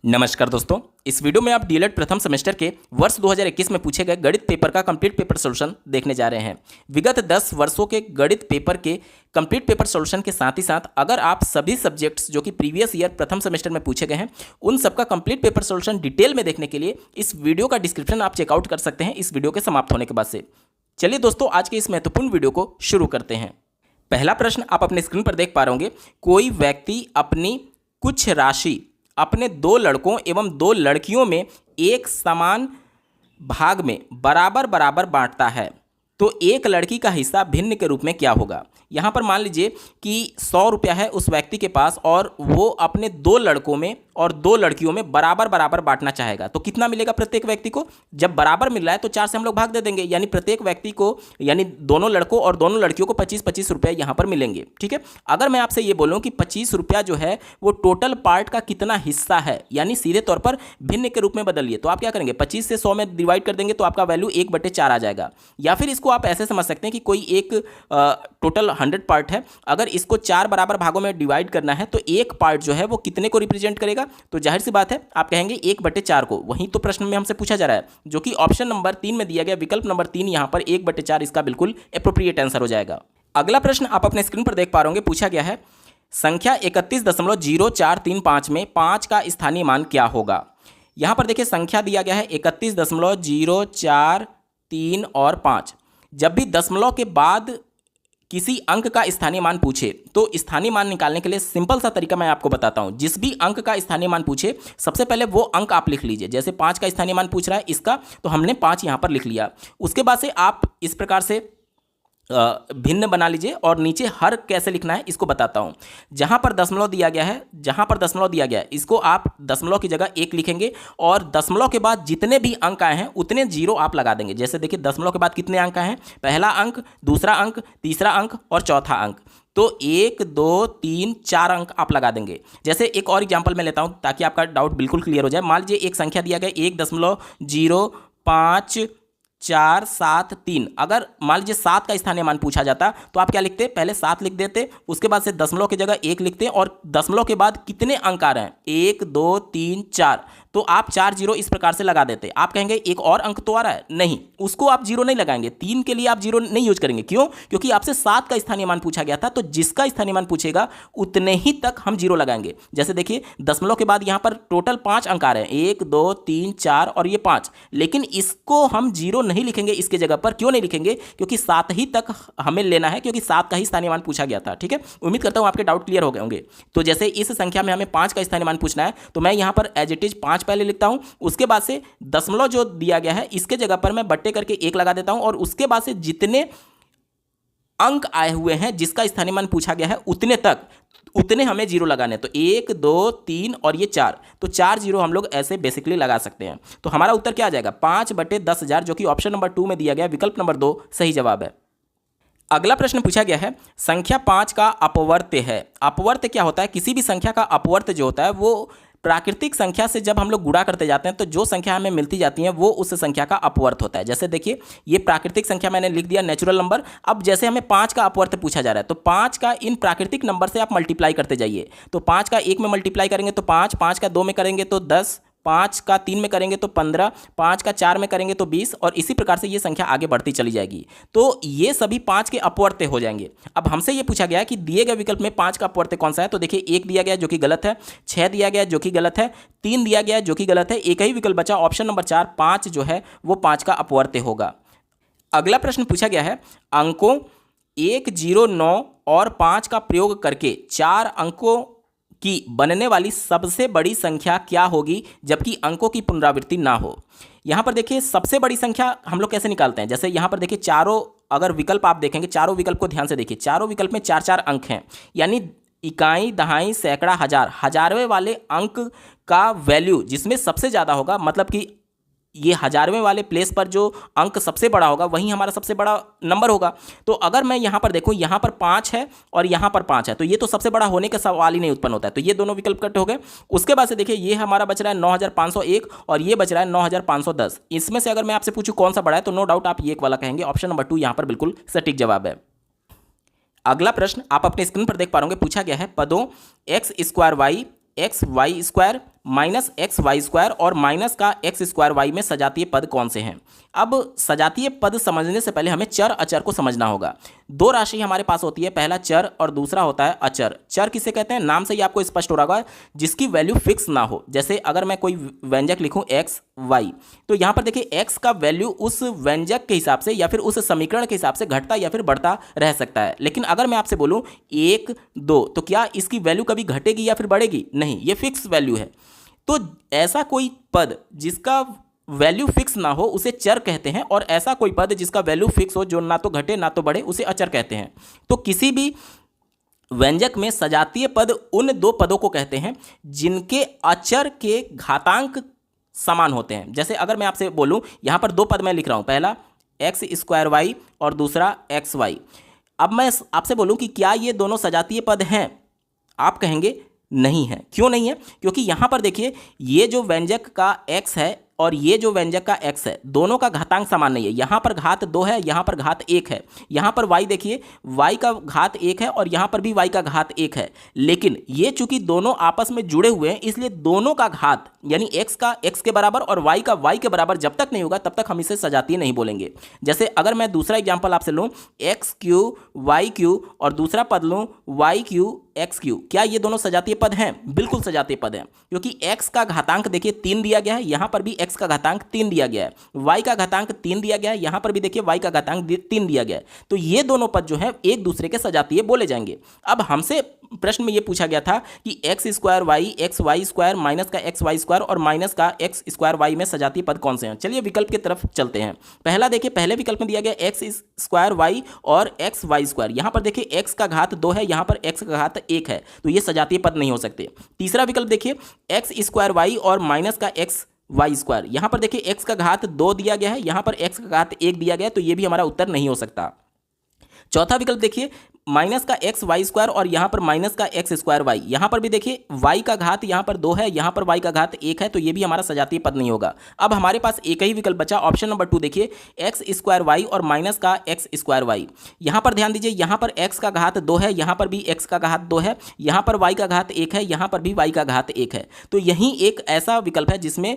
नमस्कार दोस्तों, इस वीडियो में आप डीएलएड प्रथम सेमेस्टर के वर्ष 2021 में पूछे गए गणित पेपर का कंप्लीट पेपर सॉल्यूशन देखने जा रहे हैं। विगत 10 वर्षों के गणित पेपर के कंप्लीट पेपर सॉल्यूशन के साथ ही साथ अगर आप सभी सब्जेक्ट्स जो कि प्रीवियस ईयर प्रथम सेमेस्टर में पूछे गए हैं उन सबका कंप्लीट पेपर सॉल्यूशन डिटेल में देखने के लिए इस वीडियो का डिस्क्रिप्शन आप चेकआउट कर सकते हैं इस वीडियो के समाप्त होने के बाद से। चलिए दोस्तों, आज के इस महत्वपूर्ण वीडियो को शुरू करते हैं। पहला प्रश्न आप अपने स्क्रीन पर देख पा रहे होंगे। कोई व्यक्ति अपनी कुछ राशि अपने 2 लड़कों एवं 2 लड़कियों में एक समान भाग में बराबर बराबर बांटता है, तो एक लड़की का हिस्सा भिन्न के रूप में क्या होगा। यहाँ पर मान लीजिए कि 100 रुपया है उस व्यक्ति के पास और वो अपने 2 लड़कों में और 2 लड़कियों में बराबर बराबर बांटना चाहेगा, तो कितना मिलेगा प्रत्येक व्यक्ति को। जब बराबर मिल रहा है तो 4 से हम लोग भाग दे देंगे, यानी प्रत्येक व्यक्ति को यानी दोनों लड़कों और दोनों लड़कियों को 25-25 रुपये यहाँ पर मिलेंगे। ठीक है, अगर मैं आपसे ये बोलूँ कि 25 रुपया जो है वो टोटल पार्ट का कितना हिस्सा है, यानी सीधे तौर पर भिन्न के रूप में बदलिए, तो आप क्या करेंगे 25 से 100 में डिवाइड कर देंगे तो आपका वैल्यू 1/4 आ जाएगा। या फिर इसको आप ऐसे समझ सकते हैं कि कोई एक टोटल 100 पार्ट है, अगर इसको 4 बराबर भागों में डिवाइड करना है तो एक पार्ट जो है वो कितने को रिप्रेजेंट करेगा, तो जाहिर सी बात है आप कहेंगे 1/4 को। वहीं तो प्रश्न में हमसे पूछा जा रहा है, जो कि ऑप्शन नंबर 3 में दिया गया विकल्प नंबर 3 यहाँ पर 1/4 इसका बिल्कुल एप्रोप्रिएट आंसर हो जाएगा। अगला प्रश्न आप अपने स्क्रीन पर देख पा रहे होंगे, पूछा गया है संख्या 31.0435 में 5 का स्थानीय मान क्या होगा। यहाँ पर देखिए संख्या दिया गया है 31.0435 और 5। जब भी दशमलव के बाद किसी अंक का स्थानीय मान पूछे तो स्थानीय मान निकालने के लिए सिंपल सा तरीका मैं आपको बताता हूं। जिस भी अंक का स्थानीय मान पूछे सबसे पहले वो अंक आप लिख लीजिए। जैसे 5 का स्थानीय मान पूछ रहा है इसका, तो हमने 5 यहां पर लिख लिया। उसके बाद से आप इस प्रकार से भिन्न बना लीजिए और नीचे हर कैसे लिखना है इसको बताता हूं। जहां पर दशमलव दिया गया है, इसको आप दशमलव की जगह 1 लिखेंगे और दशमलव के बाद जितने भी अंक आए हैं उतने 0 आप लगा देंगे। जैसे देखिए दशमलव के बाद कितने अंक आए हैं, पहला अंक, दूसरा अंक, तीसरा अंक और चौथा अंक, तो 1 2 3 4 अंक आप लगा देंगे। जैसे एक और एग्जाम्पल मैं लेता हूं ताकि आपका डाउट बिल्कुल क्लियर हो जाए। मान लीजिए एक संख्या दिया गया 1.05473। अगर मान लीजिए 7 का स्थानीय मान पूछा जाता तो आप क्या लिखते, पहले 7 लिख देते, उसके बाद से दशमलव की जगह 1 लिखते और दशमलव के बाद कितने अंक आ रहे हैं 1 2 3 4, तो आप 4 0 इस प्रकार से लगा देते। आप कहेंगे एक और अंक तो आ रहा है, नहीं, उसको आप 0 नहीं लगाएंगे। 3 के लिए आप 0 नहीं यूज करेंगे, क्यों, क्योंकि आपसे 7 का स्थानीय मान पूछा गया था, तो जिसका स्थानीय मान पूछेगा उतने ही तक हम 0 लगाएंगे। जैसे देखिए दशमलव के बाद यहाँ पर टोटल 5 अंक आ रहे हैं 1 2 3 4 और ये 5, लेकिन इसको हम 0 नहीं लिखेंगे इसके जगह पर। क्यों नहीं लिखेंगे, क्योंकि 7 ही तक हमें लेना है, क्योंकि 7 का ही स्थानीय मान पूछा गया था। ठीक है, उम्मीद करता हूं आपके डाउट क्लियर हो गए होंगे। तो जैसे इस संख्या में हमें 5 का स्थानीय मान पूछना है तो मैं यहां पर एज इट इज 5 पहले लिखता हूं, उसके बाद से दशमलव जो दिया गया है इसके जगह पर मैं बट्टे करके 1 लगा देता हूं और उसके बाद से जितने अंक आए हुए हैं जिसका स्थानीय मान पूछा गया है उतने हमें 0 लगाने। तो 1 2 3 और ये 4, तो 4 0 हम लोग ऐसे बेसिकली लगा सकते हैं। तो हमारा उत्तर क्या आ जाएगा 5/10,000, जो कि ऑप्शन नंबर 2 में दिया गया विकल्प नंबर 2 सही जवाब है। अगला प्रश्न पूछा गया है संख्या 5 का अपवर्त्य है। अपवर्त्य क्या होता है, किसी भी संख्या का अपवर्त्य जो होता है वो प्राकृतिक संख्या से जब हम लोग गुणा करते जाते हैं तो जो संख्या हमें मिलती जाती है वो उस संख्या का अपवर्त होता है। जैसे देखिए ये प्राकृतिक संख्या मैंने लिख दिया, नेचुरल नंबर। अब जैसे हमें 5 का अपवर्त पूछा जा रहा है तो 5 का इन प्राकृतिक नंबर से आप मल्टीप्लाई करते जाइए। तो 5 का 1 में मल्टीप्लाई करेंगे तो 5, 5 का 2 में करेंगे तो 10, 5 का 3 में करेंगे तो 15, 5 का 4 में करेंगे तो 20, और इसी प्रकार से ये संख्या आगे बढ़ती चली जाएगी। तो ये सभी 5 के अपवर्त्य हो जाएंगे। अब हमसे ये पूछा गया है कि दिए गए विकल्प में 5 का अपवर्त्य कौन सा है, तो देखिए 1 दिया गया जो कि गलत है, 6 दिया गया जो कि गलत है, 3 दिया गया जो कि गलत है, एक ही विकल्प बचा ऑप्शन नंबर 4, 5 जो है वो 5 का अपवर्त्य होगा। अगला प्रश्न पूछा गया है अंकों 1 0 9 और 5 का प्रयोग करके 4 अंकों कि बनने वाली सबसे बड़ी संख्या क्या होगी जबकि अंकों की पुनरावृत्ति ना हो। यहाँ पर देखिए सबसे बड़ी संख्या हम लोग कैसे निकालते हैं। जैसे यहाँ पर देखिए चारों अगर विकल्प आप देखेंगे, चारों विकल्प को ध्यान से देखिए, चारों विकल्प में 4-4 अंक हैं, यानी इकाई, दहाई, सैकड़ा, हजार, हजारवें वाले अंक का वैल्यू जिसमें सबसे ज़्यादा होगा, मतलब कि ये हजारवें वाले प्लेस पर जो अंक सबसे बड़ा होगा वही हमारा सबसे बड़ा नंबर होगा। तो अगर मैं यहाँ पर देखूँ, यहाँ पर 5 है और यहाँ पर 5 है, तो ये तो सबसे बड़ा होने का सवाल ही नहीं उत्पन्न होता है। तो ये दोनों विकल्प कट हो गए। उसके बाद से देखिए ये हमारा बच रहा है 9501 और ये बच रहा है 9510। इसमें से अगर मैं आपसे पूछूँ कौन सा बड़ा है तो नो डाउट आप ये एक वाला कहेंगे। ऑप्शन नंबर 2 यहाँ पर बिल्कुल सटीक जवाब है। अगला प्रश्न आप अपने स्क्रीन पर देख पा रहे होंगे, पूछा गया है पदों x² y x y² minus X Y square और माइनस का एक्स स्क्वायर वाई में सजातीय पद कौन से हैं। अब सजातीय पद समझने से पहले हमें चर अचर को समझना होगा। दो राशि हमारे पास होती है, पहला चर और दूसरा होता है अचर। चर किसे कहते हैं, नाम से ही आपको स्पष्ट हो रहा होगा, जिसकी वैल्यू फिक्स ना हो। जैसे अगर मैं कोई व्यंजक लिखूं एक्स वाई, तो यहां पर देखिए एक्स का वैल्यू उस व्यंजक के हिसाब से या फिर उस समीकरण के हिसाब से घटता या फिर बढ़ता रह सकता है। लेकिन अगर मैं आपसे बोलूं 1 2, तो क्या इसकी वैल्यू कभी घटेगी या फिर बढ़ेगी? नहीं, ये फिक्स वैल्यू है। तो ऐसा कोई पद जिसका वैल्यू फिक्स ना हो उसे चर कहते हैं, और ऐसा कोई पद जिसका वैल्यू फिक्स हो, जो ना तो घटे ना तो बढ़े, उसे अचर कहते हैं। तो किसी भी व्यंजक में सजातीय पद उन दो पदों को कहते हैं जिनके अचर के घातांक समान होते हैं। जैसे अगर मैं आपसे बोलूं, यहां पर दो पद मैं लिख रहा हूं, पहला एक्स स्क्वायर वाई और दूसरा एक्स वाई। अब मैं आपसे बोलूं कि क्या ये दोनों सजातीय पद हैं, आप कहेंगे नहीं है। क्यों नहीं है? क्योंकि यहां पर देखिए, ये जो व्यंजक का x है और ये जो व्यंजक का x है, दोनों का घातांक समान नहीं है। यहां पर घात 2 है, यहां पर घात 1 है। यहां पर y देखिए, y का घात 1 है और यहां पर भी y का घात 1 है। लेकिन ये चूंकि दोनों आपस में जुड़े हुए हैं, इसलिए दोनों का घात यानी x का x के बराबर और y का y के बराबर जब तक नहीं होगा तब तक हम इसे सजातीय नहीं बोलेंगे। जैसे अगर मैं दूसरा एग्जाम्पल आपसे लूँ, एक्स क्यू वाई क्यू और दूसरा पद लूँ वाई क्यू एक्स क्यू, क्या ये दोनों सजातीय पद हैं? बिल्कुल सजातीय पद हैं, क्योंकि x का घातांक देखिए 3 दिया गया है, यहां पर भी x का घातांक 3 दिया गया है, y का घातांक 3 दिया गया है, यहां पर भी देखिए y का घातांक 3 दिया गया है। तो ये दोनों पद जो है एक दूसरे के सजातीय बोले जाएंगे। अब हमसे प्रश्न में ये पूछा गया था कि X square Y X Y square minus का एक्स वाई स्क्वायर और माइनस का एक्स स्क्वायर वाई में सजातीय पद कौन से हैं। चलिए विकल्प की तरफ चलते हैं। पहला देखिए, पहले विकल्प में दिया गया एक्स स्क्वायर वाई और एक्स वाई स्क्वायर। यहां पर देखिए एक्स का घात 2 है, यहां पर एक्स का घात 1 है, तो ये सजातीय पद नहीं हो सकते। तीसरा विकल्प देखिए, एक्स स्क्वायर वाई और माइनस का एक्स वाई स्क्वायर। यहां पर देखिए एक्स का घात 2 दिया गया है, यहां पर एक्स का घात 1 दिया गया है, तो ये भी हमारा उत्तर नहीं हो सकता। चौथा विकल्प देखिए, माइनस का एक्स वाई स्क्वायर और यहां पर माइनस का एक्स स्क्वायर वाई। यहां पर भी देखिए वाई का घात यहां पर 2 है, यहां पर वाई का घात 1 है, तो ये भी हमारा सजातीय पद नहीं होगा। अब हमारे पास एक ही विकल्प बचा, ऑप्शन नंबर 2 देखिए, एक्स स्क्वायर वाई और माइनस का एक्स स्क्वायर वाई। यहां पर ध्यान दीजिए, यहां पर एक्स का घात 2 है, यहां पर भी एक्स का घात 2 है, यहां पर वाई का घात 1 है, यहां पर भी वाई का घात 1 है। तो यही एक ऐसा विकल्प है जिसमें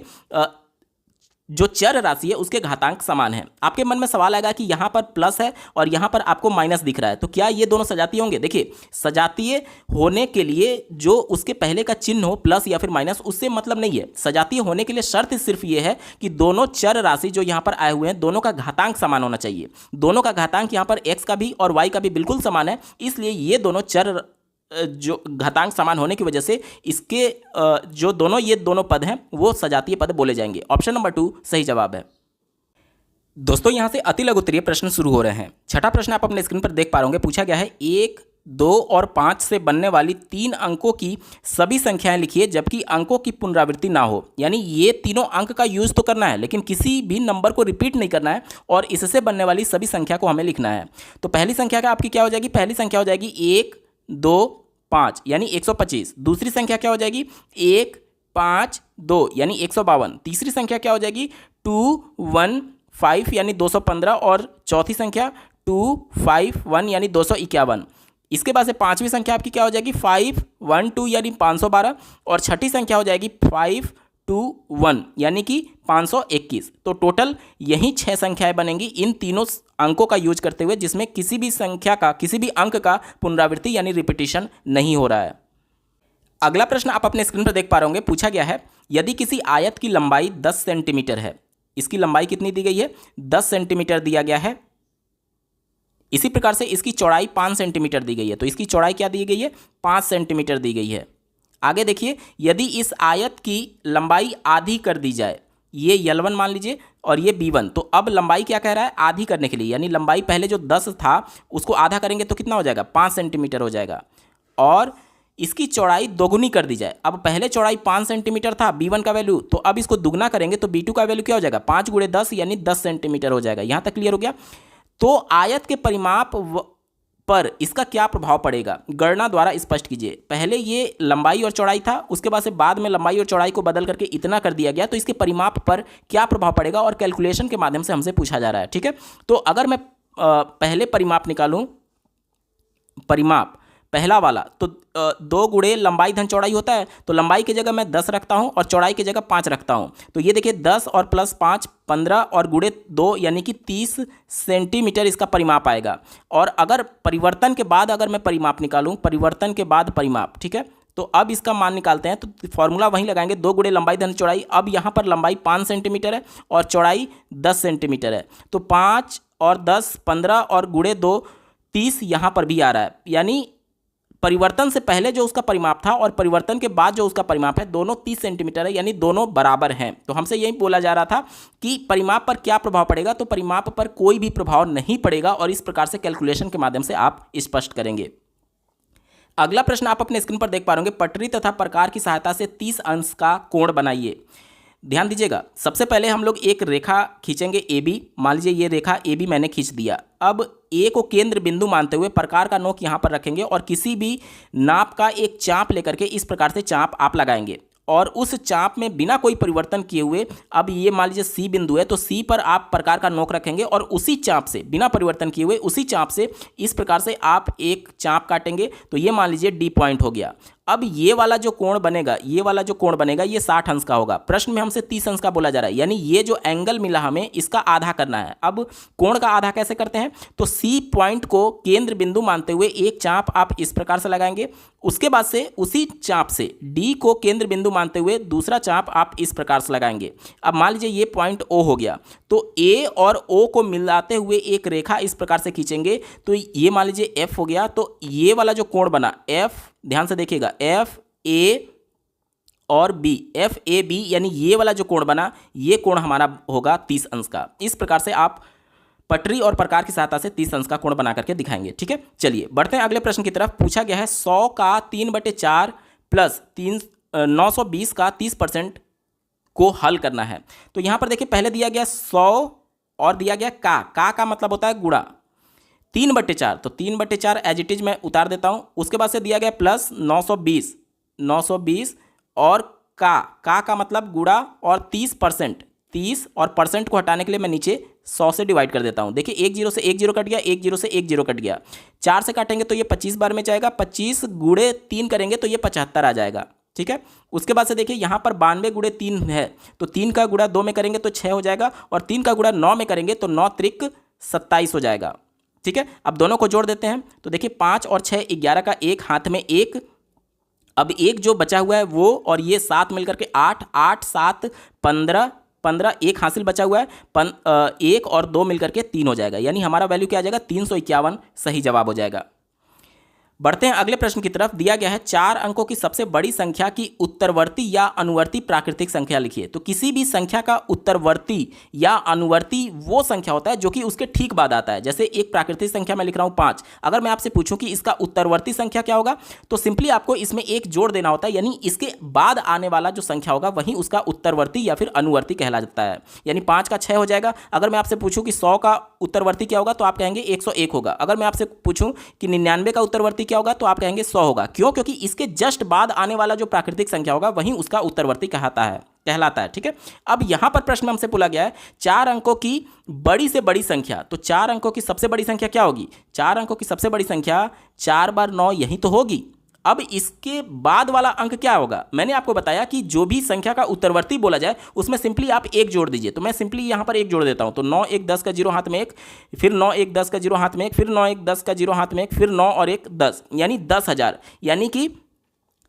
जो चर राशि है उसके घातांक समान है। आपके मन में सवाल आएगा कि यहां पर प्लस है और यहां पर आपको माइनस दिख रहा है, तो क्या ये दोनों सजातीय होंगे? देखिए, सजातीय होने के लिए जो उसके पहले का चिन्ह हो प्लस या फिर माइनस, उससे मतलब नहीं है। सजातीय होने के लिए शर्त सिर्फ ये है कि दोनों चर राशि जो यहां पर आए हुए हैं, दोनों का घातांक समान होना चाहिए। दोनों का घातांक यहां पर एक्स का भी और वाई का भी बिल्कुल समान है, इसलिए ये दोनों चर जो घातांक समान होने की वजह से इसके जो ये दोनों पद हैं वो सजातीय पद बोले जाएंगे। ऑप्शन नंबर 2 सही जवाब है। दोस्तों, यहां से अति लघु उत्तरीय प्रश्न शुरू हो रहे हैं। छठा प्रश्न आप अपने स्क्रीन पर देख पा रहे होंगे। पूछा गया है 1 2 और 5 से बनने वाली 3 अंकों की सभी संख्याएं लिखिए जबकि अंकों की पुनरावृत्ति ना हो। यानी ये तीनों अंक का यूज तो करना है लेकिन किसी भी नंबर को रिपीट नहीं करना है और इससे बनने वाली सभी संख्या को हमें लिखना है। तो पहली संख्या का आपकी क्या हो जाएगी? पहली संख्या हो जाएगी 1 2 5 यानी 125। दूसरी संख्या क्या हो जाएगी? 1 5 2 यानी 152। तीसरी संख्या क्या हो जाएगी? 2 1 5 यानी 215 और चौथी संख्या 2 5 1 यानी 251। इसके बाद से पांचवी संख्या आपकी क्या हो जाएगी? 5 1 2 यानी 512 और छठी संख्या हो जाएगी 5 2 1 यानी कि 521। तो टोटल यही 6 संख्याएं बनेंगी इन तीनों अंकों का यूज करते हुए, जिसमें किसी भी संख्या का किसी भी अंक का पुनरावृत्ति यानी रिपीटिशन नहीं हो रहा है। अगला प्रश्न आप अपने स्क्रीन पर देख पा रहे होंगे। पूछा गया है यदि किसी आयत की लंबाई 10 सेंटीमीटर है, इसकी लंबाई कितनी दी गई है? 10 सेंटीमीटर दिया गया है। इसी प्रकार से इसकी चौड़ाई 5 सेंटीमीटर दी गई है, तो इसकी चौड़ाई क्या दी गई है? 5 सेंटीमीटर दी गई है। आगे देखिए, यदि इस आयत की लंबाई आधी कर दी जाए, ये L1 मान लीजिए और ये B1, तो अब लंबाई क्या कह रहा है? आधी करने के लिए, यानी लंबाई पहले जो 10 था उसको आधा करेंगे तो कितना हो जाएगा? 5 सेंटीमीटर हो जाएगा। और इसकी चौड़ाई दोगुनी कर दी जाए। अब पहले चौड़ाई 5 सेंटीमीटर था B1 का वैल्यू, तो अब इसको दुगना करेंगे तो B2 का वैल्यू क्या हो जाएगा? 5 × 10 यानी 10 सेंटीमीटर हो जाएगा। यहाँ तक क्लियर हो गया? तो आयत के परिमाप पर इसका क्या प्रभाव पड़ेगा? गणना द्वारा स्पष्ट कीजिए। पहले ये लंबाई और चौड़ाई था, उसके बाद में लंबाई और चौड़ाई को बदल करके इतना कर दिया गया, तो इसके परिमाप पर क्या प्रभाव पड़ेगा और कैलकुलेशन के माध्यम से हमसे पूछा जा रहा है। ठीक है, तो अगर मैं पहले परिमाप निकालूं, परिमाप पहला वाला तो 2 गुणे लंबाई धन चौड़ाई होता है, तो लंबाई की जगह मैं 10 रखता हूँ और चौड़ाई की जगह 5 रखता हूँ। तो ये देखिए 10 और प्लस 5 15 और गुणे 2 यानी कि 30 सेंटीमीटर इसका परिमाप आएगा। और अगर परिवर्तन के बाद अगर मैं परिमाप निकालूँ, परिवर्तन के बाद परिमाप, ठीक है, तो अब इसका मान निकालते हैं। तो फॉर्मूला वहीं लगाएंगे, 2 गुणे लंबाई धन चौड़ाई। अब यहाँ पर लंबाई 5 सेंटीमीटर है और चौड़ाई 10 सेंटीमीटर है, तो 5 और 10 15 और गुणे 2 30 यहाँ पर भी आ रहा है। यानी परिवर्तन से पहले जो उसका परिमाप था और परिवर्तन के बाद जो उसका परिमाप है, दोनों 30 सेंटीमीटर है, यानी दोनों बराबर हैं। तो हमसे यही बोला जा रहा था कि परिमाप पर क्या प्रभाव पड़ेगा, तो परिमाप पर कोई भी प्रभाव नहीं पड़ेगा और इस प्रकार से कैलकुलेशन के माध्यम से आप स्पष्ट करेंगे। अगला प्रश्न आप अपने स्क्रीन पर देख पा रहे होंगे, पटरी तथा प्रकार की सहायता से 30 अंश का कोण बनाइए। ध्यान दीजिएगा, सबसे पहले हम लोग एक रेखा खींचेंगे ए बी। मान लीजिए ये रेखा ए बी मैंने खींच दिया। अब ए को केंद्र बिंदु मानते हुए प्रकार का नोक यहाँ पर रखेंगे और किसी भी नाप का एक चाप लेकर के इस प्रकार से चाप आप लगाएंगे और उस चाप में बिना कोई परिवर्तन किए हुए, अब ये मान लीजिए सी बिंदु है, तो सी पर आप प्रकार का नोक रखेंगे और उसी चाप से बिना परिवर्तन किए हुए उसी चाप से इस प्रकार से आप एक चाप काटेंगे। तो ये मान लीजिए डी पॉइंट हो गया। अब ये वाला जो कोण बनेगा, ये वाला जो कोण बनेगा, ये 60 अंश का होगा। प्रश्न में हमसे 30 अंश का बोला जा रहा है, यानी ये जो एंगल मिला हमें इसका आधा करना है। अब कोण का आधा कैसे करते हैं, तो सी पॉइंट को केंद्र बिंदु मानते हुए एक चाप आप इस प्रकार से लगाएंगे। उसके बाद से उसी चाप से डी को केंद्र बिंदु मानते हुए दूसरा चाप आप इस प्रकार से लगाएंगे। अब मान लीजिए ये पॉइंट ओ हो गया, तो ए और ओ को मिलाते हुए एक रेखा इस प्रकार से खींचेंगे। तो ये मान लीजिए एफ हो गया। तो ये वाला जो कोण बना एफ, ध्यान से देखिएगा, एफ ए और बी, एफ ए बी, यानी ये वाला जो कोण बना, ये कोण हमारा होगा 30 अंश का। इस प्रकार से आप पटरी और प्रकार की सहायता से 30 अंश का कोण बना करके दिखाएंगे। ठीक है, चलिए बढ़ते हैं अगले प्रश्न की तरफ। पूछा गया है 100 का 3/4 प्लस 920 का 30% को हल करना है। तो यहां पर देखिए पहले दिया गया 100 और दिया गया का मतलब होता है गुणा 3/4, तो 3/4 एज इट इज मैं उतार देता हूं। उसके बाद से दिया गया प्लस 920 और का मतलब गुणा और 30%, 30 और परसेंट को हटाने के लिए मैं नीचे 100 से डिवाइड कर देता हूं। देखिए 1 0 से 1 0 कट गया, 1 0 से 1 0 कट गया, 4 से काटेंगे तो ये 25 बार में जाएगा, 25 गुणे 3 करेंगे तो ये 75 आ जाएगा। ठीक है, उसके बाद से देखिए यहाँ पर 92 गुणे 3 है, तो 3 का गुणा 2 में करेंगे तो 6 हो जाएगा और 3 का गुणा 9 में करेंगे तो 9 त्रिक 27 हो जाएगा। ठीक है, अब दोनों को जोड़ देते हैं। तो देखिए 5 और 6 11 का 1 हाथ में 1, अब एक जो बचा हुआ है वो और ये 7 मिलकर के 8, 8 7 15, 15 एक हासिल बचा हुआ है, 1 और 2 मिलकर के 3 हो जाएगा, यानी हमारा वैल्यू क्या आ जाएगा 351 सही जवाब हो जाएगा। बढ़ते हैं अगले प्रश्न की तरफ। दिया गया है 4 अंकों की सबसे बड़ी संख्या की उत्तरवर्ती या अनुवर्ती प्राकृतिक संख्या लिखिए। तो किसी भी संख्या का उत्तरवर्ती या अनुवर्ती वो संख्या होता है जो कि उसके ठीक बाद आता है। जैसे एक प्राकृतिक संख्या मैं लिख रहा हूँ 5, अगर मैं आपसे पूछूं कि इसका उत्तरवर्ती संख्या क्या होगा, तो सिंपली आपको इसमें एक जोड़ देना होता है, यानी इसके बाद आने वाला जो संख्या होगा वही उसका उत्तरवर्ती या फिर अनुवर्ती कहलाता है। यानी 5 का 6 हो जाएगा। अगर मैं आपसे पूछूं कि 100 का उत्तरवर्ती क्या होगा, तो आप कहेंगे 101 होगा। अगर मैं आपसे पूछूं कि 99 का उत्तरवर्ती क्या होगा, तो आप कहेंगे 100 होगा। क्यों? क्योंकि इसके जस्ट बाद आने वाला जो प्राकृतिक संख्या होगा वही उसका उत्तरवर्ती कहलाता है। ठीक है, अब यहां पर प्रश्न हमसे पूछा गया है 4 अंकों की बड़ी से बड़ी संख्या। तो 4 अंकों की सबसे बड़ी संख्या क्या होगी? 4 अंकों की सबसे बड़ी संख्या 4 बार 9 यही तो होगी। अब इसके बाद वाला अंक क्या होगा? मैंने आपको बताया कि जो भी संख्या का उत्तरवर्ती बोला जाए उसमें सिंपली आप 1 जोड़ दीजिए। तो मैं सिंपली यहाँ पर 1 जोड़ देता हूँ। तो 9 1 10 का 0 हाथ में 1, फिर 9 1 10 का 0 हाथ में 1, फिर 9 1 10 का 0 हाथ में 1, फिर 9 और 1 10, यानी 10,000। यानी कि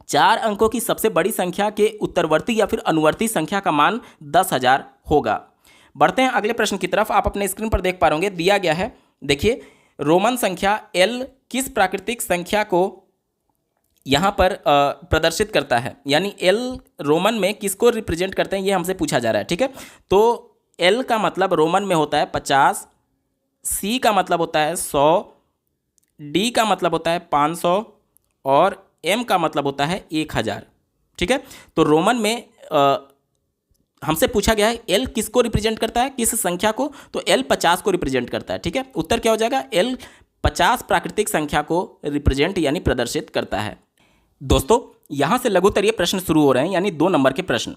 4 अंकों की सबसे बड़ी संख्या के उत्तरवर्ती या फिर अनुवर्ती संख्या का मान 10,000 होगा। बढ़ते हैं अगले प्रश्न की तरफ। आप अपने स्क्रीन पर देख पा रहे होंगे, दिया गया है, देखिए रोमन संख्या L किस प्राकृतिक संख्या को यहाँ पर प्रदर्शित करता है, यानी L रोमन में किसको रिप्रेजेंट करते हैं ये हमसे पूछा जा रहा है। ठीक है, तो L का मतलब रोमन में होता है 50, C का मतलब होता है 100, D का मतलब होता है 500 और M का मतलब होता है 1000। ठीक है, तो रोमन में हमसे पूछा गया है L किसको रिप्रेजेंट करता है, किस संख्या को, तो L 50 को रिप्रेजेंट करता है। ठीक है, उत्तर क्या हो जाएगा? L 50 प्राकृतिक संख्या को रिप्रेजेंट यानी प्रदर्शित करता है। दोस्तों यहां से लघुत्तरीय प्रश्न शुरू हो रहे हैं, यानी 2 नंबर के प्रश्न।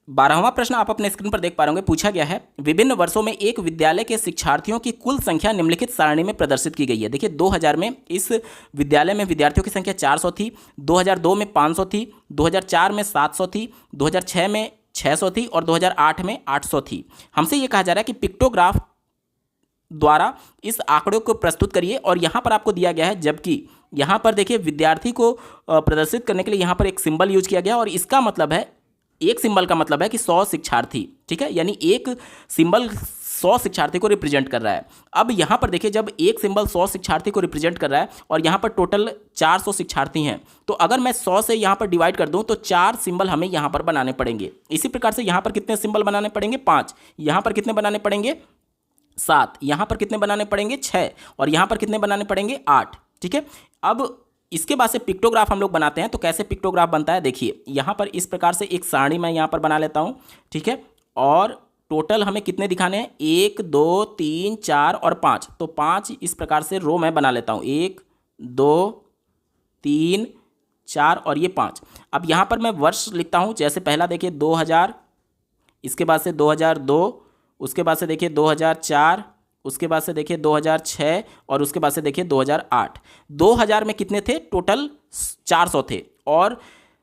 12वां प्रश्न आप अपने स्क्रीन पर देख पा रहे होंगे। पूछा गया है विभिन्न वर्षों में एक विद्यालय के शिक्षार्थियों की कुल संख्या निम्नलिखित सारणी में प्रदर्शित की गई है। देखिए 2000 में इस विद्यालय में विद्यार्थियों की संख्या 400 थी, 2002 में 500 थी, 2004 में 700 थी, 2006 में 600 थी और 2008 में 800 थी। हमसे ये कहा जा रहा है कि पिक्टोग्राफ द्वारा इस आंकड़ों को प्रस्तुत करिए और यहाँ पर आपको दिया गया है, जबकि यहाँ पर देखिए विद्यार्थी को प्रदर्शित करने के लिए यहाँ पर एक सिंबल यूज किया गया और इसका मतलब है, एक सिंबल का मतलब है कि 100 शिक्षार्थी, ठीक है, यानी एक सिंबल 100 शिक्षार्थी को रिप्रेजेंट कर रहा है। अब यहाँ पर देखिए जब एक सिंबल 100 शिक्षार्थी को रिप्रेजेंट कर रहा है और यहाँ पर टोटल 400 शिक्षार्थी हैं, तो अगर मैं 100 से यहाँ पर डिवाइड कर दूँ तो 4 सिंबल हमें यहाँ पर बनाने पड़ेंगे। इसी प्रकार से यहाँ पर कितने सिंबल बनाने पड़ेंगे, 5, यहाँ पर कितने बनाने पड़ेंगे, 7, यहाँ पर कितने बनाने पड़ेंगे, 6 और यहाँ पर कितने बनाने पड़ेंगे, 8, ठीक है। अब इसके बाद से पिक्टोग्राफ हम लोग बनाते हैं, तो कैसे पिक्टोग्राफ बनता है, देखिए यहाँ पर इस प्रकार से एक सारणी मैं यहाँ पर बना लेता हूँ, ठीक है। और टोटल हमें कितने दिखाने हैं, 1 2 3 4 और 5, तो 5 इस प्रकार से रो मैं बना लेता हूँ, 1 2 3 4 और ये 5। अब यहाँ पर मैं वर्ष लिखता हूँ, जैसे पहला देखिए 2000, इसके बाद से 2002, उसके बाद से देखिए 2004, उसके बाद से देखिए 2006 और उसके बाद से देखिए 2008। 2000 में कितने थे, टोटल 400 थे और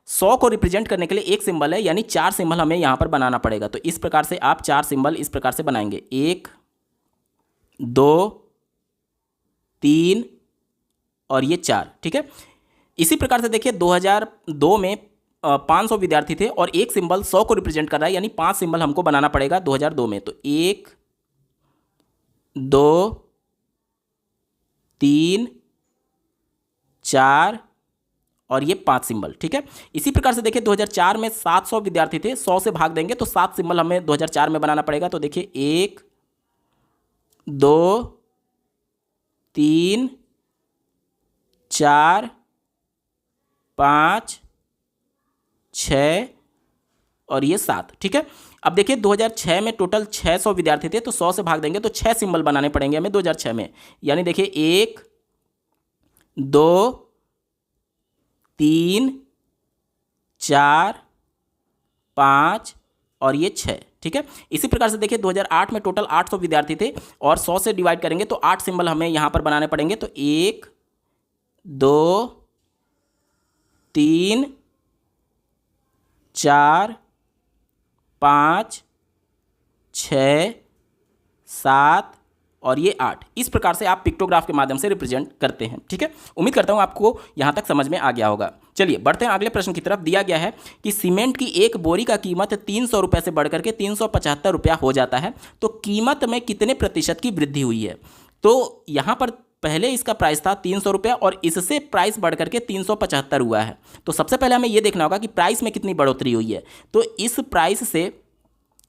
100 को रिप्रेजेंट करने के लिए एक सिंबल है, यानी 4 सिंबल हमें यहाँ पर बनाना पड़ेगा। तो इस प्रकार से आप 4 सिंबल इस प्रकार से बनाएंगे, 1 2 3 और ये 4, ठीक है। इसी प्रकार से देखिए 2002 में 500 विद्यार्थी थे और एक सिंबल 100 को रिप्रेजेंट कर रहा है, यानी 5 सिंबल हमको बनाना पड़ेगा 2002 में। तो 1 2 3 4 और ये 5 सिंबल, ठीक है। इसी प्रकार से देखिए 2004 में 700 विद्यार्थी थे, 100 से भाग देंगे तो 7 सिंबल हमें 2004 में बनाना पड़ेगा। तो देखिए 1 2 3 4 5 6 और ये 7, ठीक है। अब देखिए 2006 में टोटल 600 विद्यार्थी थे, तो 100 से भाग देंगे तो 6 सिंबल बनाने पड़ेंगे हमें 2006 में, यानी देखिए 1 2 3 4 5 और ये 6, ठीक है। इसी प्रकार से देखिए 2008 में टोटल 800 विद्यार्थी थे और 100 से डिवाइड करेंगे तो 8 सिंबल हमें यहाँ पर बनाने पड़ेंगे। तो 1 2 3 4 5 6 7 और ये 8। इस प्रकार से आप पिक्टोग्राफ के माध्यम से रिप्रेजेंट करते हैं, ठीक है। उम्मीद करता हूँ आपको यहाँ तक समझ में आ गया होगा। चलिए बढ़ते हैं अगले प्रश्न की तरफ। दिया गया है कि सीमेंट की एक बोरी का कीमत 300 रुपये से बढ़कर के 375 रुपया हो जाता है, तो कीमत में कितने प्रतिशत की वृद्धि हुई है। तो यहाँ पर पहले इसका प्राइस था 300 रुपया और इससे प्राइस बढ़ करके 375 हुआ है। तो सबसे पहले हमें यह देखना होगा कि प्राइस में कितनी बढ़ोतरी हुई है। तो इस प्राइस से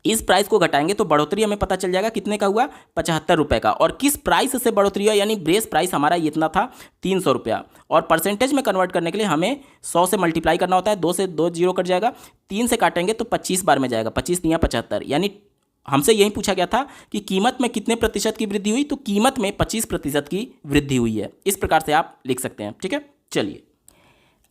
इस प्राइस को घटाएंगे तो बढ़ोतरी हमें पता चल जाएगा कितने का हुआ, 75 रुपये का। और किस प्राइस से बढ़ोतरी हुआ, यानी बेस प्राइस हमारा इतना था 300 रुपया, और परसेंटेज में कन्वर्ट करने के लिए हमें 100 से मल्टीप्लाई करना होता है, 2 से 2 जीरो कट जाएगा, 3 से काटेंगे तो 25 बार में जाएगा, 25 तियां 75, यानी हमसे यही पूछा गया था कि कीमत में कितने प्रतिशत की वृद्धि हुई, तो कीमत में 25% की वृद्धि हुई है। इस प्रकार से आप लिख सकते हैं, ठीक है। चलिए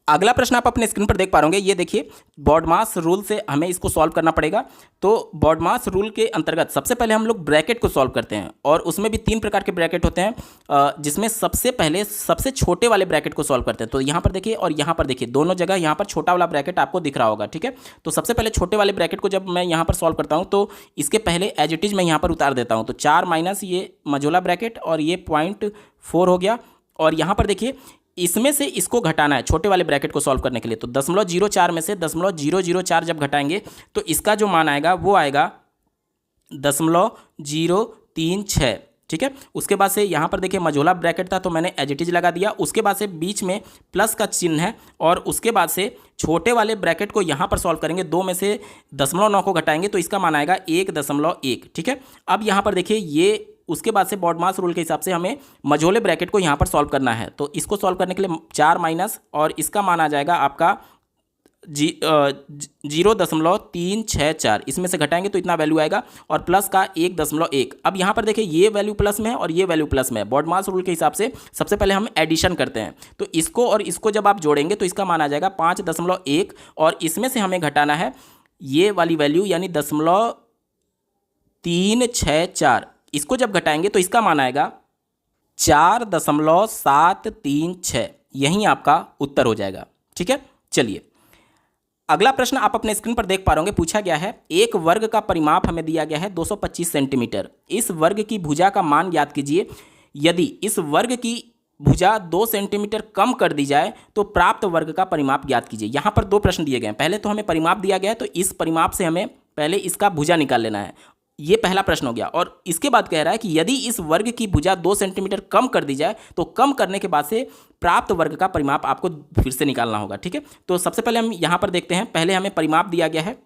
अगला प्रश्न आप अपने स्क्रीन पर देख पा रहे होंगे। ये देखिए बॉडमास रूल से हमें इसको सॉल्व करना पड़ेगा। तो बॉडमास रूल के अंतर्गत सबसे पहले हम लोग ब्रैकेट को सॉल्व करते हैं और उसमें भी 3 प्रकार के ब्रैकेट होते हैं, जिसमें सबसे पहले सबसे छोटे वाले ब्रैकेट को सॉल्व करते हैं। तो यहाँ पर देखिए और यहाँ पर देखिए, दोनों जगह यहाँ पर छोटा वाला ब्रैकेट आपको दिख रहा होगा, ठीक है। तो सबसे पहले छोटे वाले ब्रैकेट को जब मैं यहाँ पर सॉल्व करता हूँ तो इसके पहले एज इट इज मैं यहाँ पर उतार देता हूँ। तो 4 माइनस ये मझोला ब्रैकेट और ये 0.4 हो गया। और यहाँ पर देखिए इसमें से इसको घटाना है छोटे वाले ब्रैकेट को सॉल्व करने के लिए। तो 0.04 में से 0.004 जब घटाएंगे तो इसका जो मान आएगा वो आएगा 0.036, ठीक है। उसके बाद से यहाँ पर देखिए मझोला ब्रैकेट था तो मैंने एज इट इज लगा दिया। उसके बाद से बीच में प्लस का चिन्ह है और उसके बाद से छोटे वाले ब्रैकेट को यहाँ पर सॉल्व करेंगे, 2 में से 0.9 को घटाएंगे तो इसका मान आएगा 1.1, ठीक है। अब यहाँ पर देखिए ये उसके बाद से बॉडमास रूल के हिसाब से हमें मझोले ब्रैकेट को यहाँ पर सॉल्व करना है। तो इसको सॉल्व करने के लिए 4 माइनस और इसका मान आ जाएगा आपका 0.364, इसमें से घटाएंगे तो इतना वैल्यू आएगा और प्लस का 1.1। अब यहाँ पर देखिए ये वैल्यू प्लस में है और ये वैल्यू प्लस में है। बॉडमास रूल के हिसाब से सबसे पहले हम एडिशन करते हैं, तो इसको और इसको जब आप जोड़ेंगे तो इसका मान आ जाएगा 5.1 और इसमें से हमें घटाना है ये वाली वैल्यू यानी 0.364, इसको जब घटाएंगे तो इसका मान आएगा 4.736। यही आपका उत्तर हो जाएगा। ठीक है, चलिए अगला प्रश्न आप अपने स्क्रीन पर देख पा रहे होंगे। पूछा गया है एक वर्ग का परिमाप हमें दिया गया है 225 सेंटीमीटर। इस वर्ग की भुजा का मान ज्ञात कीजिए। यदि इस वर्ग की भुजा 2 सेंटीमीटर कम कर दी जाए तो प्राप्त वर्ग का परिमाप ज्ञात कीजिए। यहाँ पर 2 प्रश्न दिए गए हैं। पहले तो हमें परिमाप दिया गया है, तो इस परिमाप से हमें पहले इसका भुजा निकाल लेना है। ये पहला प्रश्न हो गया। और इसके बाद कह रहा है कि यदि इस वर्ग की भुजा 2 सेंटीमीटर कम कर दी जाए तो कम करने के बाद से प्राप्त वर्ग का परिमाप आपको फिर से निकालना होगा। ठीक है, तो सबसे पहले हम यहाँ पर देखते हैं। पहले हमें परिमाप दिया गया है।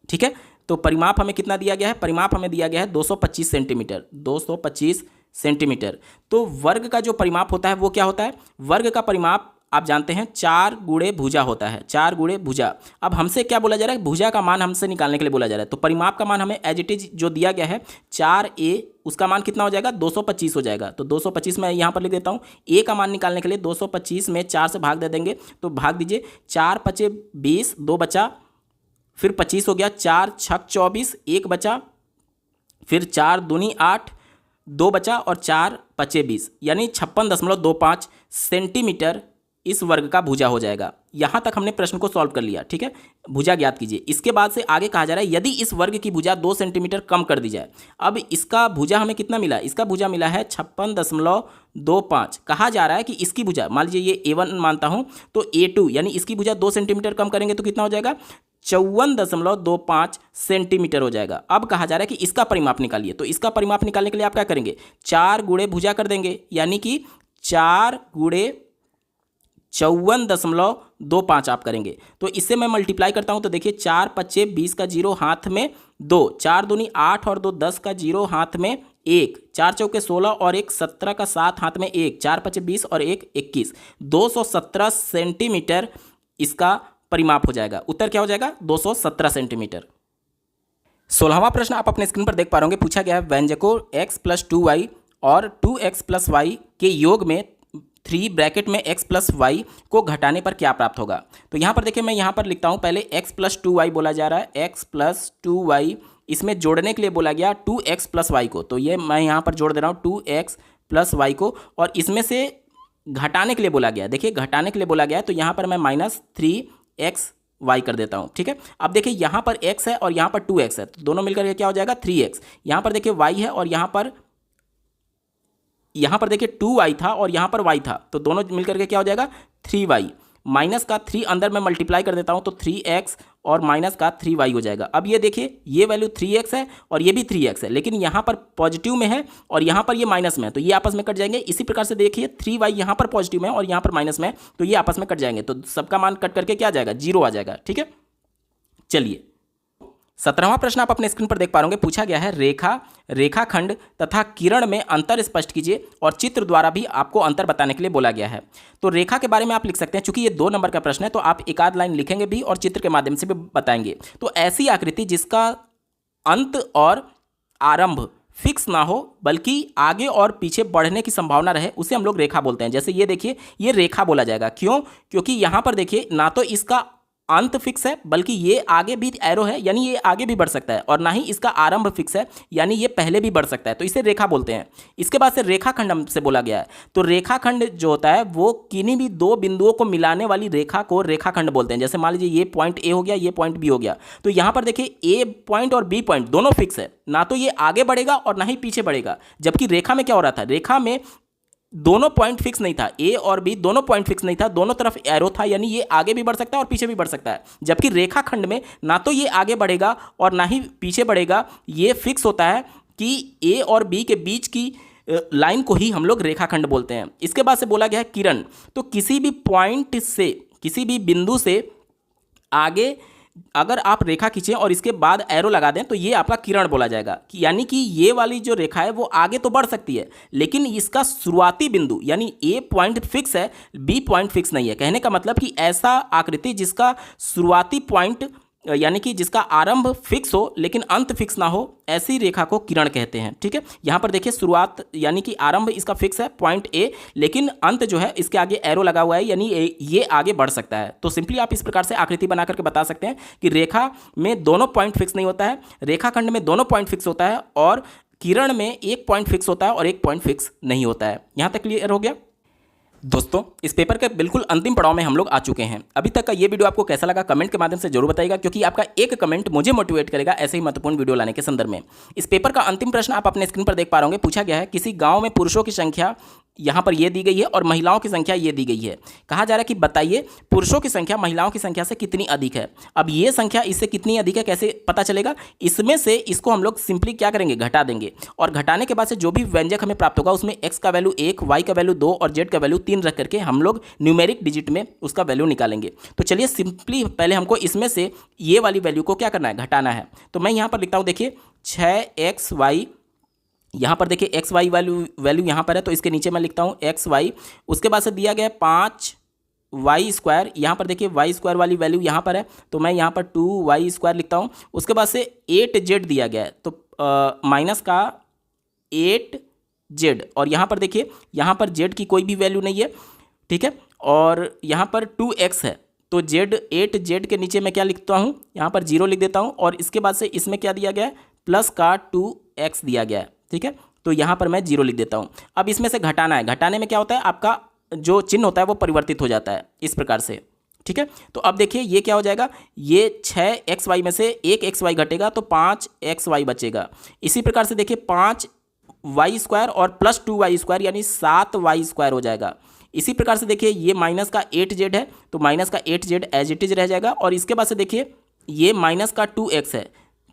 ठीक है, तो परिमाप हमें कितना दिया गया है? परिमाप हमें दिया गया है 225 सेंटीमीटर। 225 सेंटीमीटर। तो वर्ग का जो परिमाप होता है वो क्या होता है? वर्ग का परिमाप आप जानते हैं 4 गुणे भुजा होता है। 4 गुणे भुजा। अब हमसे क्या बोला जा रहा है? भुजा का मान हमसे निकालने के लिए बोला जा रहा है। तो परिमाप का मान हमें एज इट इज जो दिया गया है 4a, उसका मान कितना हो जाएगा? 225 हो जाएगा। तो 225 मैं यहाँ पर लिख देता हूँ। a का मान निकालने के लिए 225 में 4 से भाग दे देंगे। तो भाग दीजिए, 4 पचे 20, 2 बचा, फिर 25 हो गया, 4 छक 24, 1 बचा, फिर 4 दूनी 8, 2 बचा और 4 पचे 20, यानी 56.25 सेंटीमीटर इस वर्ग का भुजा हो जाएगा। यहाँ तक हमने प्रश्न को सॉल्व कर लिया। ठीक है, भुजा ज्ञात कीजिए। इसके बाद से आगे कहा जा रहा है यदि इस वर्ग की भुजा 2 सेंटीमीटर कम कर दी जाए। अब इसका भुजा हमें कितना मिला? इसका भुजा मिला है 56.25। कहा जा रहा है कि इसकी भुजा, मान लीजिए ये A1 मानता हूँ, तो A2 यानी इसकी भुजा 2 सेंटीमीटर कम करेंगे तो कितना हो जाएगा? 54.25 सेंटीमीटर हो जाएगा। अब कहा जा रहा है कि इसका परिमाप निकालिए। तो इसका परिमाप निकालने के लिए आप क्या करेंगे? 4 गुणे भुजा कर देंगे, यानी कि 4 गुणे 54.25 आप करेंगे। तो इससे मैं मल्टीप्लाई करता हूं तो देखिए 4 पच्चे 20 का 0 हाथ में 2, 4 दूनी 8 और 2 10 का 0 हाथ में 1, 4 चौके 16 और 1 17 का 7 हाथ में 1, 4 पच्चे 20 और 1 21, 217 सेंटीमीटर इसका परिमाप हो जाएगा। उत्तर क्या हो जाएगा? 217 सेंटीमीटर। 16वां प्रश्न आप अपने स्क्रीन पर देख पा रहे होंगे। पूछा गया है व्यंजकों x + 2y और 2x + y के योग में 3 ब्रैकेट में x + y को घटाने पर क्या प्राप्त होगा? तो यहाँ पर देखिए, मैं यहाँ पर लिखता हूँ। पहले x + 2y बोला जा रहा है। x + 2y, इसमें जोड़ने के लिए बोला गया 2x + y को। तो ये मैं यहाँ पर जोड़ दे रहा हूँ 2x + y को, और इसमें से घटाने के लिए बोला गया। देखिए घटाने के लिए बोला गया है, तो यहाँ पर मैं -3xy कर देता हूँ। ठीक है, अब देखिए यहाँ पर x है और यहाँ पर 2x है, तो दोनों मिलकर के क्या हो जाएगा? 3x। यहाँ पर देखिए y है और यहाँ पर देखिए 2y था और यहाँ पर y था, तो दोनों मिलकर के क्या हो जाएगा? 3y। माइनस का 3 अंदर में मल्टीप्लाई कर देता हूँ तो 3x और माइनस का 3y हो जाएगा। अब ये देखिए, ये वैल्यू 3x है और ये भी 3x है, लेकिन यहाँ पर पॉजिटिव में है और यहाँ पर ये माइनस में है, तो ये आपस में कट जाएंगे। इसी प्रकार से देखिए 3y यहाँ पर पॉजिटिव में है और यहाँ पर माइनस में है, तो ये आपस में कट जाएंगे। तो सबका मान कट करके क्या आ जाएगा? 0 आ जाएगा। ठीक है, चलिए 17वां प्रश्न आप अपने स्क्रीन पर देख पा रहे होंगे। पूछा गया है रेखाखंड तथा किरण में अंतर स्पष्ट कीजिए, और चित्र द्वारा भी आपको अंतर बताने के लिए बोला गया है। तो रेखा के बारे में आप लिख सकते हैं। चूंकि ये 2 नंबर का प्रश्न है तो आप एक आध लाइन लिखेंगे भी और चित्र के माध्यम से भी बताएंगे। तो ऐसी आकृति जिसका अंत और आरंभ फिक्स ना हो बल्कि आगे और पीछे बढ़ने की संभावना रहे, उसे हम लोग रेखा बोलते हैं। जैसे ये देखिए, ये रेखा बोला जाएगा। क्यों? क्योंकि यहाँ पर देखिए ना तो इसका अंत फिक्स है बल्कि ये आगे भी एरो है, यानी ये आगे भी बढ़ सकता है, और ना ही इसका आरंभ फिक्स है, यानी ये पहले भी बढ़ सकता है, तो इसे रेखा बोलते हैं। इसके बाद से रेखाखंड हमसे बोला गया है। तो रेखाखंड जो होता है वो किन्हीं भी 2 बिंदुओं को मिलाने वाली रेखा को रेखाखंड बोलते हैं। जैसे मान लीजिए ये पॉइंट ए हो गया, ये पॉइंट बी हो गया, तो यहाँ पर देखिए ए पॉइंट और बी पॉइंट दोनों फिक्स है, ना तो ये आगे बढ़ेगा और ना ही पीछे बढ़ेगा। जबकि रेखा में क्या हो रहा था? रेखा में दोनों पॉइंट फिक्स नहीं था, ए और बी दोनों पॉइंट फिक्स नहीं था, दोनों तरफ एरो था, यानी ये आगे भी बढ़ सकता है और पीछे भी बढ़ सकता है। जबकि रेखाखंड में ना तो ये आगे बढ़ेगा और ना ही पीछे बढ़ेगा, ये फिक्स होता है कि ए और बी के बीच की लाइन को ही हम लोग रेखाखंड बोलते हैं। इसके बाद से बोला गया है किरण। तो किसी भी पॉइंट से, किसी भी बिंदु से आगे अगर आप रेखा खींचें और इसके बाद एरो लगा दें तो ये आपका किरण बोला जाएगा। यानी कि ये वाली जो रेखा है वो आगे तो बढ़ सकती है, लेकिन इसका शुरुआती बिंदु यानी ए पॉइंट फिक्स है, बी पॉइंट फिक्स नहीं है। कहने का मतलब कि ऐसा आकृति जिसका शुरुआती पॉइंट यानी कि जिसका आरंभ फिक्स हो लेकिन अंत फिक्स ना हो, ऐसी रेखा को किरण कहते हैं। ठीक है, यहाँ पर देखिए शुरुआत यानी कि आरंभ इसका फिक्स है पॉइंट ए, लेकिन अंत जो है इसके आगे एरो लगा हुआ है, यानी ये आगे बढ़ सकता है। तो सिंपली आप इस प्रकार से आकृति बना करके बता सकते हैं कि रेखा में दोनों पॉइंट फिक्स नहीं होता है, रेखाखंड में दोनों पॉइंट फिक्स होता है, और किरण में एक पॉइंट फिक्स होता है और एक पॉइंट फिक्स नहीं होता है। यहाँ तक क्लियर हो गया दोस्तों? इस पेपर के बिल्कुल अंतिम पड़ाव में हम लोग आ चुके हैं। अभी तक का ये वीडियो आपको कैसा लगा कमेंट के माध्यम से जरूर बताइएगा, क्योंकि आपका एक कमेंट मुझे मोटिवेट करेगा ऐसे ही महत्वपूर्ण वीडियो लाने के संदर्भ में। इस पेपर का अंतिम प्रश्न आप अपने स्क्रीन पर देख पा रहे होंगे। पूछा गया है किसी गांव में पुरुषों की संख्या यहाँ पर ये दी गई है और महिलाओं की संख्या ये दी गई है। कहा जा रहा है कि बताइए पुरुषों की संख्या महिलाओं की संख्या से कितनी अधिक है। अब ये संख्या इससे कितनी अधिक है कैसे पता चलेगा? इसमें से इसको हम लोग सिंपली क्या करेंगे, घटा देंगे, और घटाने के बाद से जो भी व्यंजक हमें प्राप्त होगा उसमें x का वैल्यू 1, y का वैल्यू 2 और z का वैल्यू 3 रख करके हम लोग न्यूमेरिक डिजिट में उसका वैल्यू निकालेंगे। तो चलिए सिंपली पहले हमको इसमें से ये वाली वैल्यू को क्या करना है, घटाना है। तो मैं यहाँ पर लिखता हूँ, देखिए 6xy, यहाँ पर देखिए एक्स वाई वैल्यू यहाँ पर है, तो इसके नीचे मैं लिखता हूँ एक्स वाई। उसके बाद से दिया गया 5y², यहाँ पर देखिए y² वाली वैल्यू यहाँ पर है, तो मैं यहाँ पर 2y² लिखता हूँ। उसके बाद से 8z दिया गया है, तो माइनस का 8z, और यहाँ पर देखिए यहाँ पर z की कोई भी वैल्यू नहीं है। ठीक है, और यहाँ पर 2x है, तो z के नीचे मैं क्या लिखता हूँ, यहाँ पर 0 लिख देता हूँ, और इसके बाद से इसमें क्या दिया गया है, प्लस का 2x दिया गया है। ठीक है, तो यहाँ पर मैं 0 लिख देता हूँ। अब इसमें से घटाना है, घटाने में क्या होता है, आपका जो चिन्ह होता है वो परिवर्तित हो जाता है इस प्रकार से। ठीक है, तो अब देखिए ये क्या हो जाएगा, ये 6xy में से 1xy घटेगा तो 5xy बचेगा। इसी प्रकार से देखिए 5y² और प्लस 2y² यानी 7y² हो जाएगा। इसी प्रकार से देखिए ये माइनस का 8z है, तो माइनस का 8z एज इट इज रह जाएगा। और इसके बाद से देखिए ये माइनस का 2x है,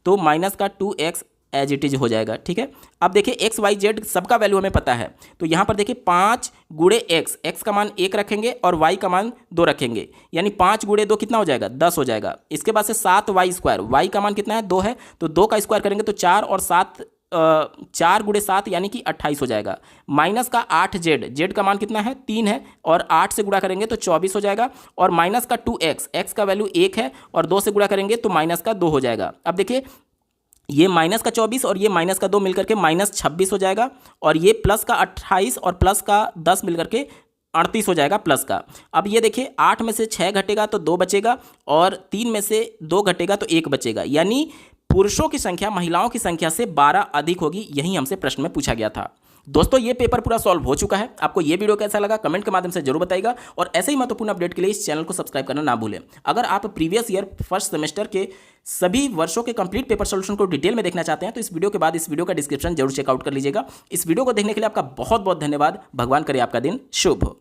तो माइनस का 2x एज इट इज हो जाएगा। ठीक है, अब देखिए एक्स वाई जेड सबका वैल्यू हमें पता है, तो यहाँ पर देखिए 5 गुणे x का मान 1 रखेंगे और y का मान 2 रखेंगे, यानी 5 गुणे 2 कितना हो जाएगा, 10 हो जाएगा। इसके बाद से 7y², y का मान कितना है, 2 है, तो 2 का स्क्वायर करेंगे तो 4 और 7 4 गुणे 7 यानी कि 28 हो जाएगा। माइनस का 8z, z का मान कितना है, 3 है, और 8 से गुणा करेंगे तो 24 हो जाएगा। और माइनस का 2x, x का वैल्यू 1 है और 2 से गुणा करेंगे तो माइनस का 2 हो जाएगा। अब देखिए ये माइनस का 24 और ये माइनस का 2 मिलकर के माइनस 26 हो जाएगा, और ये प्लस का 28 और प्लस का 10 मिलकर के 38 हो जाएगा प्लस का। अब ये देखिए 8 में से 6 घटेगा तो 2 बचेगा, और 3 में से 2 घटेगा तो 1 बचेगा, यानी पुरुषों की संख्या महिलाओं की संख्या से 12 अधिक होगी। यही हमसे प्रश्न में पूछा गया था। दोस्तों ये पेपर पूरा सॉल्व हो चुका है। आपको ये वीडियो कैसा लगा कमेंट के माध्यम से जरूर बताइएगा, और ऐसे ही महत्वपूर्ण अपडेट के लिए इस चैनल को सब्सक्राइब करना ना भूलें। अगर आप प्रीवियस ईयर फर्स्ट सेमेस्टर के सभी वर्षों के कंप्लीट पेपर सॉल्यूशन को डिटेल में देखना चाहते हैं तो इस वीडियो के बाद इस वीडियो का डिस्क्रिप्शन जरूर चेकआउट कर लीजिएगा। इस वीडियो को देखने के लिए आपका बहुत बहुत धन्यवाद। भगवान करे आपका दिन शुभ हो।